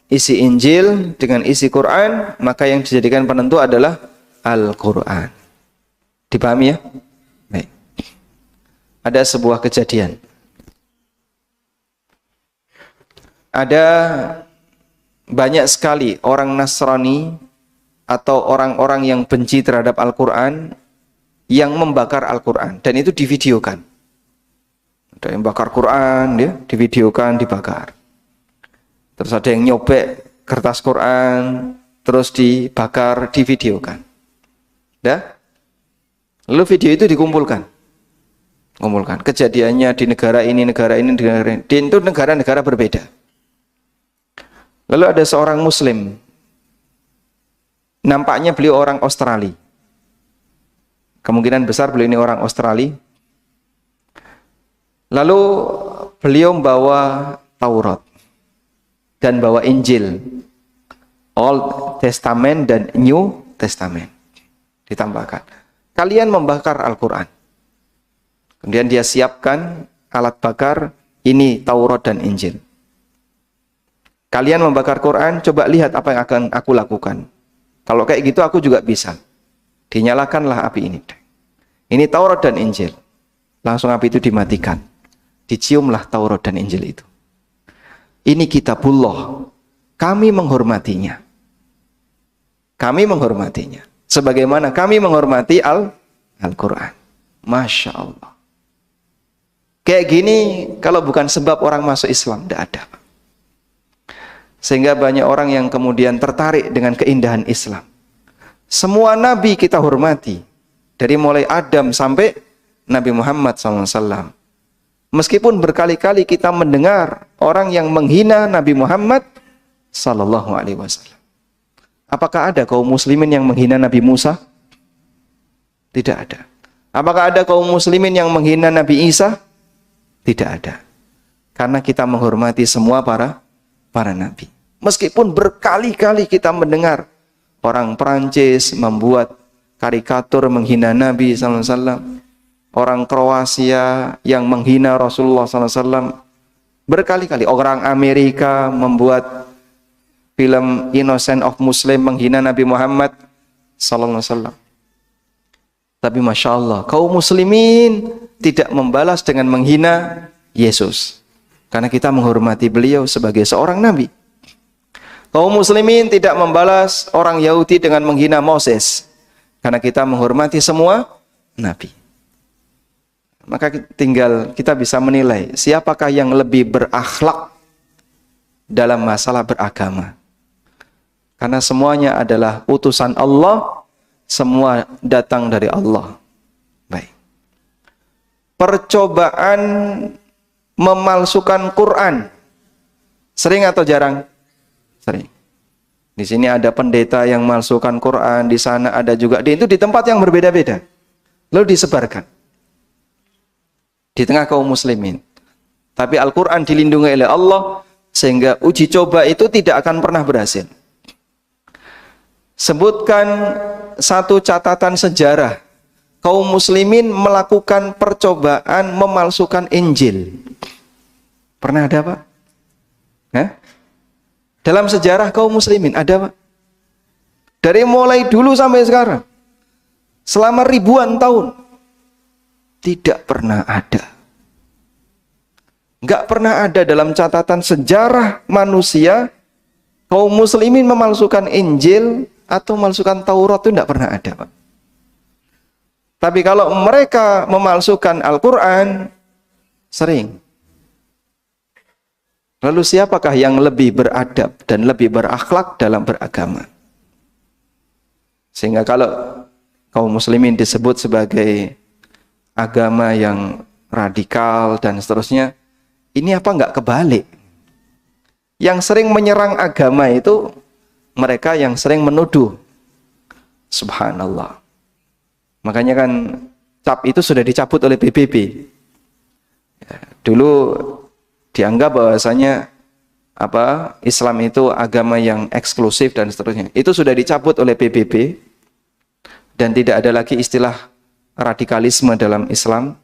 isi Injil dengan isi Quran, maka yang dijadikan penentu adalah Al-Quran. Dipahami ya? Baik. Ada sebuah kejadian. Ada banyak sekali orang Nasrani atau orang-orang yang benci terhadap Al-Quran yang membakar Al-Quran, dan itu divideokan. Ada yang bakar Quran, ya, divideokan, dibakar. Terus ada yang nyobek kertas Quran, terus dibakar, divideokan. Ya? Lalu video itu dikumpulkan. Kejadiannya di negara ini, negara ini, negara ini. Itu negara-negara berbeda. Lalu ada seorang Muslim, nampaknya beliau orang Australia. Kemungkinan besar beliau ini orang Australia. Lalu beliau membawa Taurat dan bawa Injil, Old Testament dan New Testament. Ditambahkan, kalian membakar Al-Quran. Kemudian dia siapkan alat bakar, ini Taurat dan Injil. Kalian membakar Quran, coba lihat apa yang akan aku lakukan. Kalau kayak gitu aku juga bisa. Dinyalakanlah api ini. Ini Taurat dan Injil. Langsung api itu dimatikan. Diciumlah Taurat dan Injil itu. Ini kitabullah. Kami menghormatinya. Kami menghormatinya. Sebagaimana kami menghormati Al-Quran. Masya Allah. Kayak gini, kalau bukan sebab orang masuk Islam, tidak ada. Sehingga banyak orang yang kemudian tertarik dengan keindahan Islam. Semua nabi kita hormati, dari mulai Adam sampai Nabi Muhammad SAW. Meskipun berkali-kali kita mendengar orang yang menghina Nabi Muhammad SAW. Apakah ada kaum muslimin yang menghina Nabi Musa? Tidak ada. Apakah ada kaum muslimin yang menghina Nabi Isa? Tidak ada. Karena kita menghormati semua para nabi. Meskipun berkali-kali kita mendengar orang Perancis membuat karikatur menghina Nabi SAW, orang Kroasia yang menghina Rasulullah SAW, berkali-kali orang Amerika membuat film Innocent of Muslim menghina Nabi Muhammad SAW. Tapi Masya Allah, kaum muslimin tidak membalas dengan menghina Yesus, karena kita menghormati beliau sebagai seorang nabi. Kaum muslimin tidak membalas orang Yahudi dengan menghina Moses, karena kita menghormati semua nabi. Maka tinggal kita bisa menilai siapakah yang lebih berakhlak dalam masalah beragama. Karena semuanya adalah utusan Allah, semua datang dari Allah. Baik. Percobaan memalsukan Quran sering atau jarang? Sering. Di sini ada pendeta yang memalsukan Quran, di sana ada juga, itu di tempat yang berbeda-beda. Lalu disebarkan di tengah kaum muslimin. Tapi Al-Quran dilindungi oleh Allah, sehingga uji coba itu tidak akan pernah berhasil. Sebutkan satu catatan sejarah kaum muslimin melakukan percobaan memalsukan Injil. Pernah ada, Pak? Hah? Dalam sejarah kaum muslimin ada, Pak? Dari mulai dulu sampai sekarang, selama ribuan tahun, tidak pernah ada. Enggak pernah ada dalam catatan sejarah manusia kaum muslimin memalsukan Injil atau memalsukan Taurat, itu enggak pernah ada, Pak. Tapi kalau mereka memalsukan Al-Quran, sering. Lalu siapakah yang lebih beradab dan lebih berakhlak dalam beragama? Sehingga kalau kaum muslimin disebut sebagai agama yang radikal dan seterusnya, ini apa enggak kebalik? Yang sering menyerang agama itu mereka yang sering menuduh. Subhanallah. Makanya kan cap itu sudah dicabut oleh PBB. Ya, dulu dianggap bahwasanya Islam itu agama yang eksklusif dan seterusnya. Itu sudah dicabut oleh PBB dan tidak ada lagi istilah radikalisme dalam Islam.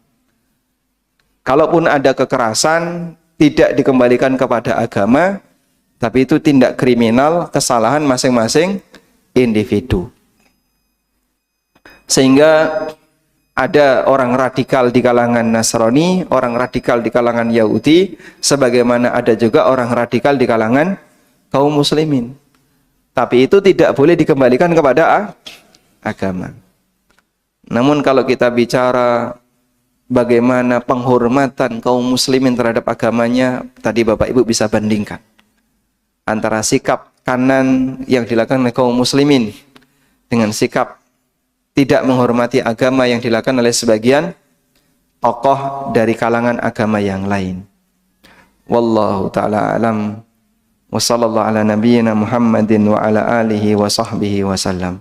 Kalaupun ada kekerasan, tidak dikembalikan kepada agama, tapi itu tindak kriminal, kesalahan masing-masing individu. Sehingga ada orang radikal di kalangan Nasrani, orang radikal di kalangan Yahudi, sebagaimana ada juga orang radikal di kalangan kaum muslimin. Tapi itu tidak boleh dikembalikan kepada agama. Namun kalau kita bicara bagaimana penghormatan kaum muslimin terhadap agamanya, tadi Bapak Ibu bisa bandingkan antara sikap kanan yang dilakukan oleh kaum muslimin dengan sikap tidak menghormati agama yang dilakukan oleh sebagian tokoh dari kalangan agama yang lain. Wallahu ta'ala alam. Wa sallallahu ala nabiyyina Muhammadin wa ala alihi wa sahbihi wa sallam.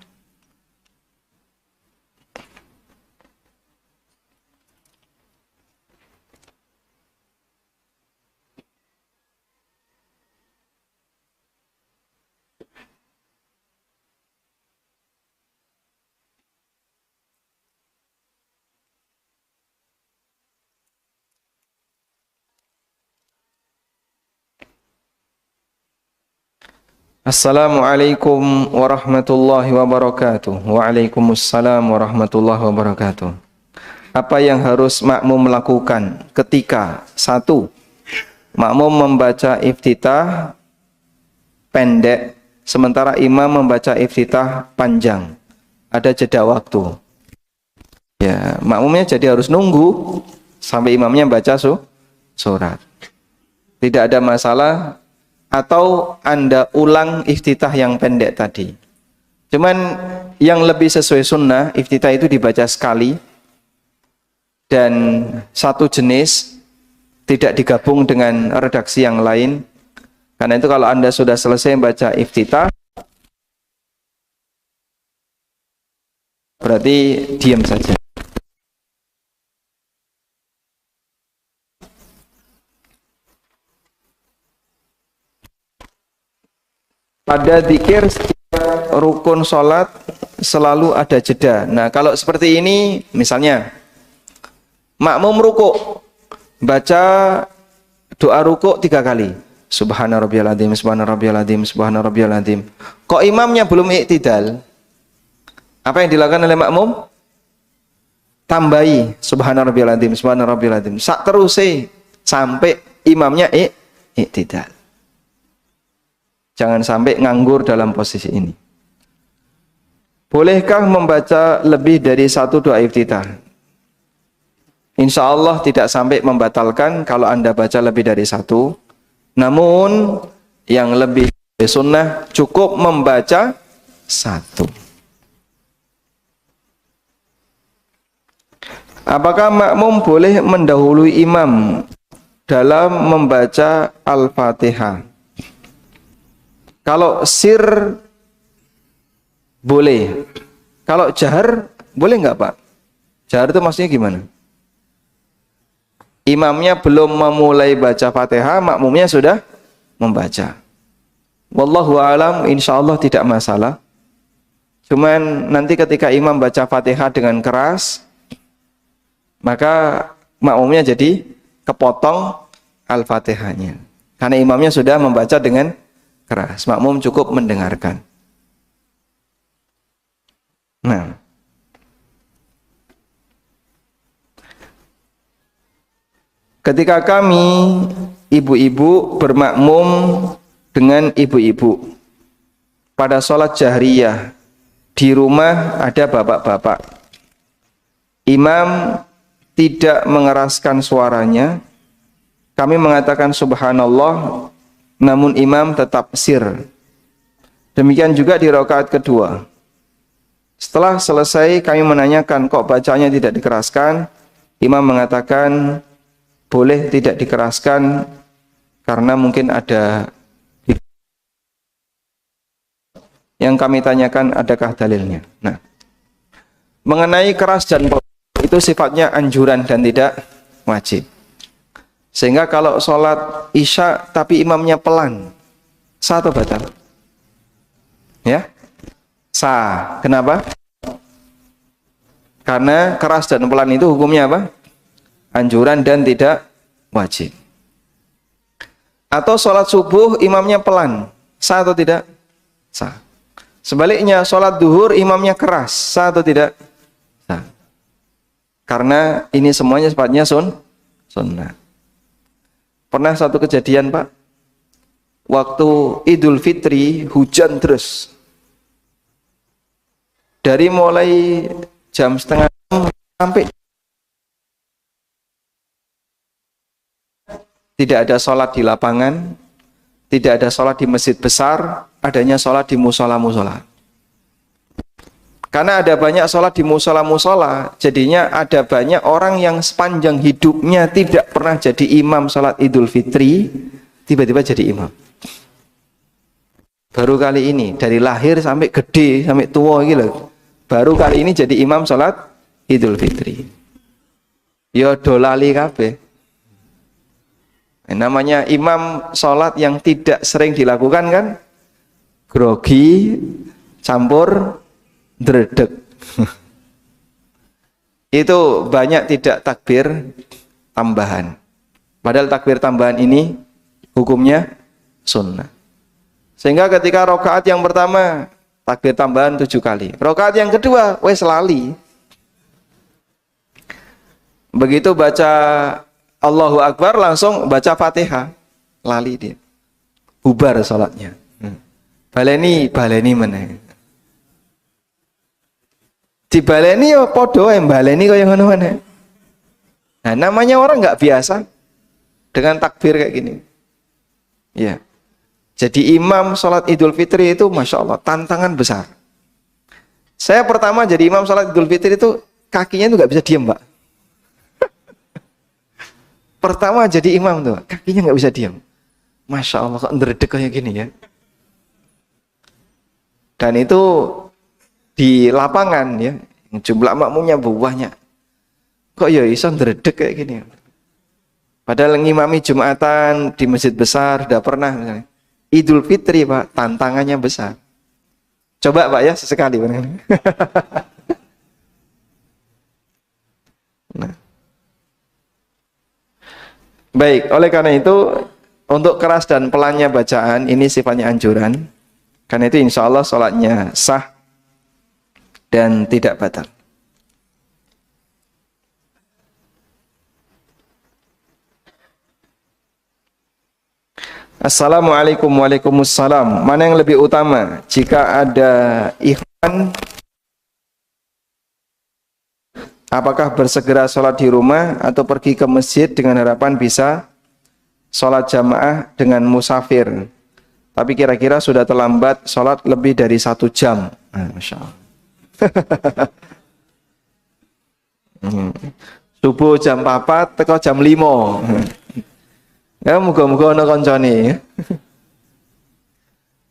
Assalamualaikum warahmatullahi wabarakatuh. Waalaikumsalam warahmatullahi wabarakatuh. Apa yang harus makmum melakukan ketika 1. Makmum membaca iftitah pendek sementara imam membaca iftitah panjang, ada jeda waktu. Ya, makmumnya jadi harus nunggu sampai imamnya baca surat. Tidak ada masalah. Atau Anda ulang iftitah yang pendek tadi. Cuman yang lebih sesuai sunnah, iftitah itu dibaca sekali dan satu jenis, tidak digabung dengan redaksi yang lain. Karena itu kalau Anda sudah selesai baca iftitah, berarti diam saja. Pada zikir setiap rukun sholat selalu ada jeda. Nah, kalau seperti ini, misalnya makmum rukuk, baca doa rukuk 3 kali. Subhana rabbiyal azim, subhana rabbiyal azim, subhana rabbiyal azim. Kok imamnya belum iktidal? Apa yang dilakukan oleh makmum? Tambahi subhana rabbiyal azim, subhana rabbiyal azim. Sak terus sampai imamnya iktidal. Jangan sampai nganggur dalam posisi ini. Bolehkah membaca lebih dari 1 doa iftitah? Insya Allah tidak sampai membatalkan kalau Anda baca lebih dari 1. Namun yang lebih sunnah cukup membaca 1. Apakah makmum boleh mendahului imam dalam membaca Al-Fatihah? Kalau sir Boleh. Kalau jahar, boleh nggak Pak? Jahar itu maksudnya gimana? Imamnya belum memulai baca Fatihah, makmumnya sudah membaca. Wallahu a'lam, insya Allah tidak masalah. Cuman nanti ketika imam baca Fatihah dengan keras, maka makmumnya jadi kepotong Al-Fatihahnya. Karena imamnya sudah membaca dengan keras, makmum cukup mendengarkan. Nah, ketika kami ibu-ibu bermakmum dengan ibu-ibu pada sholat jahriyah, di rumah ada bapak-bapak, imam tidak mengeraskan suaranya, kami mengatakan subhanallah, namun imam tetap sir. Demikian juga di rakaat kedua. Setelah selesai kami menanyakan kok bacanya tidak dikeraskan, imam mengatakan boleh tidak dikeraskan karena mungkin ada. Yang kami tanyakan adakah dalilnya. Nah, mengenai keras dan pelan itu sifatnya anjuran dan tidak wajib. Sehingga kalau sholat isya tapi imamnya pelan, sah atau batal? Ya, sah. Kenapa? Karena keras dan pelan itu hukumnya apa? Anjuran dan tidak wajib. Atau sholat subuh imamnya pelan, sah atau tidak? Sah. Sebaliknya sholat duhur imamnya keras, sah atau tidak? Sah. Karena ini semuanya sifatnya sunnah. Pernah satu kejadian Pak, waktu Idul Fitri hujan terus. Dari mulai jam setengah sampai tidak ada sholat di lapangan, tidak ada sholat di masjid besar, adanya sholat di musola-musola. Karena ada banyak sholat di musola-musola, jadinya ada banyak orang yang sepanjang hidupnya tidak pernah jadi imam sholat Idul Fitri, tiba-tiba jadi imam. Baru kali ini, dari lahir sampai gede, sampai tua gitu, baru kali ini jadi imam sholat Idul Fitri. Ya dolali kabeh. Namanya imam sholat yang tidak sering dilakukan kan, grogi, campur, dredeg. Itu banyak tidak takbir tambahan. Padahal takbir tambahan ini hukumnya sunnah. Sehingga ketika rakaat yang pertama takbir tambahan 7 kali, rakaat yang kedua wes lali. Begitu baca Allahu Akbar langsung baca Fatihah, lali dia, bubar sholatnya. Baleni meneh. Dibaleni ya podo yang baleni kaya ngono meneh. Nah, namanya orang nggak biasa dengan takbir kayak gini. Ya. Jadi imam sholat Idul Fitri itu Masya Allah tantangan besar. Saya pertama jadi imam sholat Idul Fitri itu kakinya itu nggak bisa diem Pak. Pertama jadi imam tuh kakinya nggak bisa diem. Masya Allah kok ndredeg kayak gini ya. Dan itu di lapangan ya, jumlah makmumnya banyak. Kok ya iso ndredeg kayak gini. Padahal ngimami Jumatan di masjid besar udah pernah misalnya. Idul Fitri Pak, tantangannya besar. Coba Pak ya sesekali. Nah. Baik, oleh karena itu untuk keras dan pelannya bacaan ini sifatnya anjuran. Karena itu insya Allah sholatnya sah dan tidak batal. Assalamualaikum waalaikumsalam. Mana yang lebih utama? Jika ada ikhwan, apakah bersegera sholat di rumah atau pergi ke masjid dengan harapan bisa sholat jamaah dengan musafir? Tapi kira-kira sudah terlambat sholat lebih dari 1 jam. Masya Allah. Subuh jam 4, teko jam 5. Ya, muga-muga ana kancane.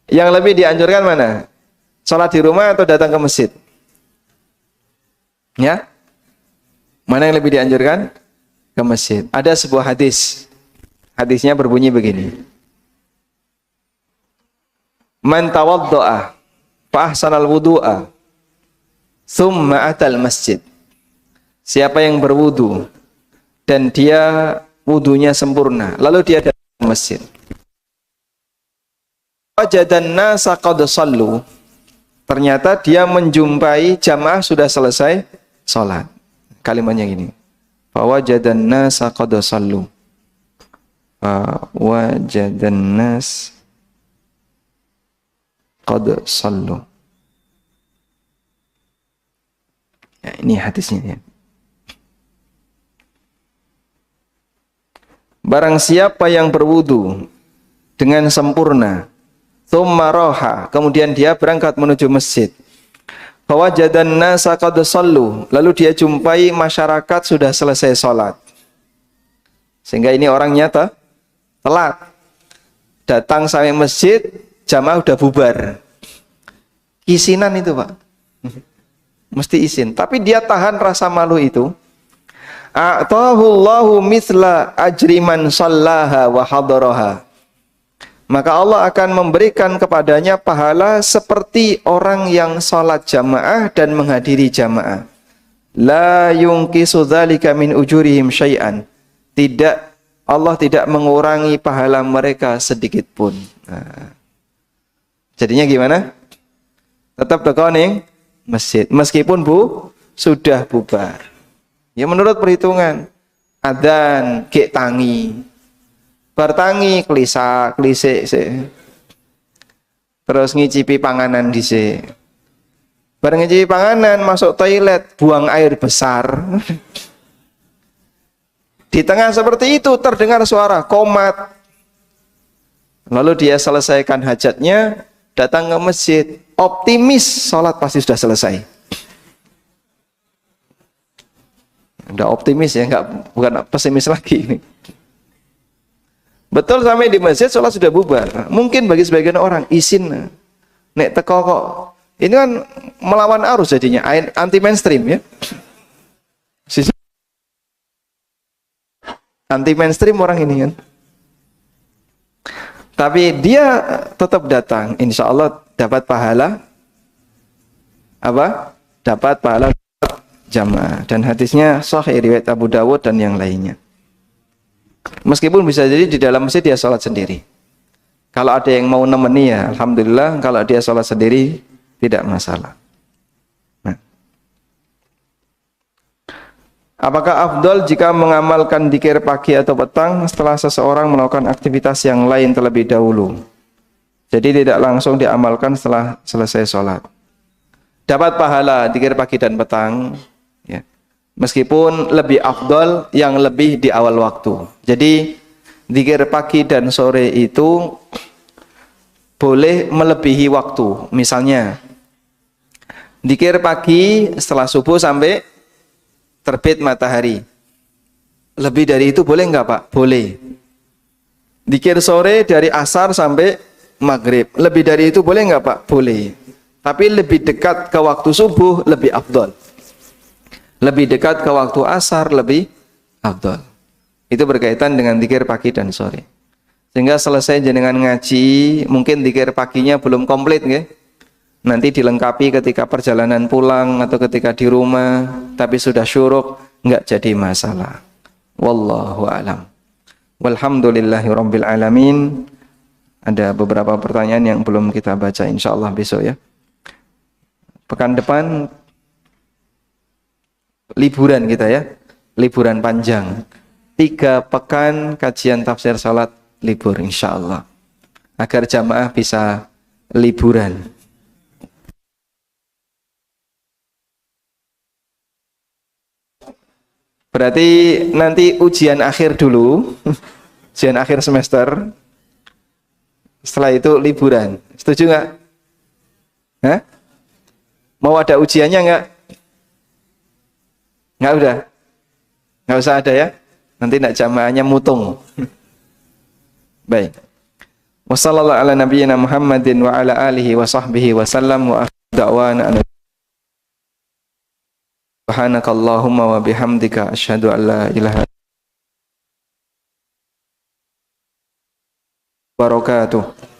Yang lebih dianjurkan mana? Sholat di rumah atau datang ke masjid? Ya? Mana yang lebih dianjurkan? Ke masjid. Ada sebuah hadis. Hadisnya berbunyi begini. Man tawaddo'a fa ahsanal wudu'a thumma atal masjid. Siapa yang berwudu dan dia wudunya sempurna, lalu dia datang ke masjid. Wajadan nasa qad sallu. Ternyata dia menjumpai jamaah sudah selesai salat. Kalimatnya gini. Fawajadan nasa qad sallu. Fawajadan nas qad sallu. Ya, ini hadisnya ya. Barang siapa yang berwudu dengan sempurna, tsumma raha, kemudian dia berangkat menuju masjid. Fawajadan nasa qad sallu, lalu dia jumpai masyarakat sudah selesai salat. Sehingga ini orangnya telat. Datang sampai masjid, jamaah udah bubar. Isinan itu, Pak. Mesti izin, tapi dia tahan rasa malu itu. A'tahullahu mithla ajri man shallaha wa hadaraha. Maka Allah akan memberikan kepadanya pahala seperti orang yang salat jamaah dan menghadiri jamaah. La yunqisu dzalika min ujurihim syai'an. Allah tidak mengurangi pahala mereka sedikit pun. Nah, jadinya gimana? Tetap dekoning masjid meskipun sudah bubar. Ya menurut perhitungan, adzan gek tangi, bertangi klise terus ngicipi panganan dhisik. Bareng ngicipi panganan masuk toilet, buang air besar. Di tengah seperti itu terdengar suara qomat. Lalu dia selesaikan hajatnya, datang ke masjid, optimis salat pasti sudah selesai. Udah optimis ya, bukan pesimis lagi. Betul, sampai di masjid sholat sudah bubar. Mungkin bagi sebagian orang isin nek teko kok. Ini kan melawan arus jadinya, anti mainstream ya. Anti mainstream orang ini kan. Tapi dia tetap datang, insya Allah dapat pahala apa? Dapat pahala jamaah, dan hadisnya sahih riwayat Abu Dawud dan yang lainnya. Meskipun bisa jadi di dalam masjid dia sholat sendiri. Kalau ada yang mau nemeni ya alhamdulillah, kalau dia sholat sendiri tidak masalah. Nah. Apakah afdal jika mengamalkan dzikir pagi atau petang setelah seseorang melakukan aktivitas yang lain terlebih dahulu? Jadi tidak langsung diamalkan setelah selesai sholat. Dapat pahala dzikir pagi dan petang. Ya. Meskipun lebih afdal yang lebih di awal waktu. Jadi dzikir pagi dan sore itu boleh melebihi waktu. Misalnya dzikir pagi setelah subuh sampai terbit matahari. Lebih dari itu boleh enggak, Pak? Boleh. Dzikir sore dari asar sampai maghrib. Lebih dari itu boleh enggak, Pak? Boleh. Tapi lebih dekat ke waktu subuh lebih afdal. Lebih dekat ke waktu asar lebih afdal. Itu berkaitan dengan dzikir pagi dan sore. Sehingga selesai jenengan ngaji, mungkin dzikir paginya belum komplit nggih. Nanti dilengkapi ketika perjalanan pulang atau ketika di rumah, tapi sudah syuruk, enggak jadi masalah. Wallahu a'lam. Walhamdulillahirabbil alamin. Ada beberapa pertanyaan yang belum kita baca, insyaallah besok ya. Pekan depan liburan kita ya, liburan panjang. 3 pekan kajian tafsir salat libur insyaallah. Agar jamaah bisa liburan. Berarti nanti ujian akhir dulu, ujian akhir semester. Setelah itu liburan. Setuju nggak? Hah? Mau ada ujiannya nggak? Nggak udah? Nggak usah ada ya? Nanti nak jamaahnya mutung. Baik. Wassallallahu ala nabiyyina Muhammadin wa ala alihi wa sahbihi wa sallam wa da'wana subhanakallahumma wa bihamdika asyhadu an la ilaha illa anta astaghfiruka wa atubu ilaik.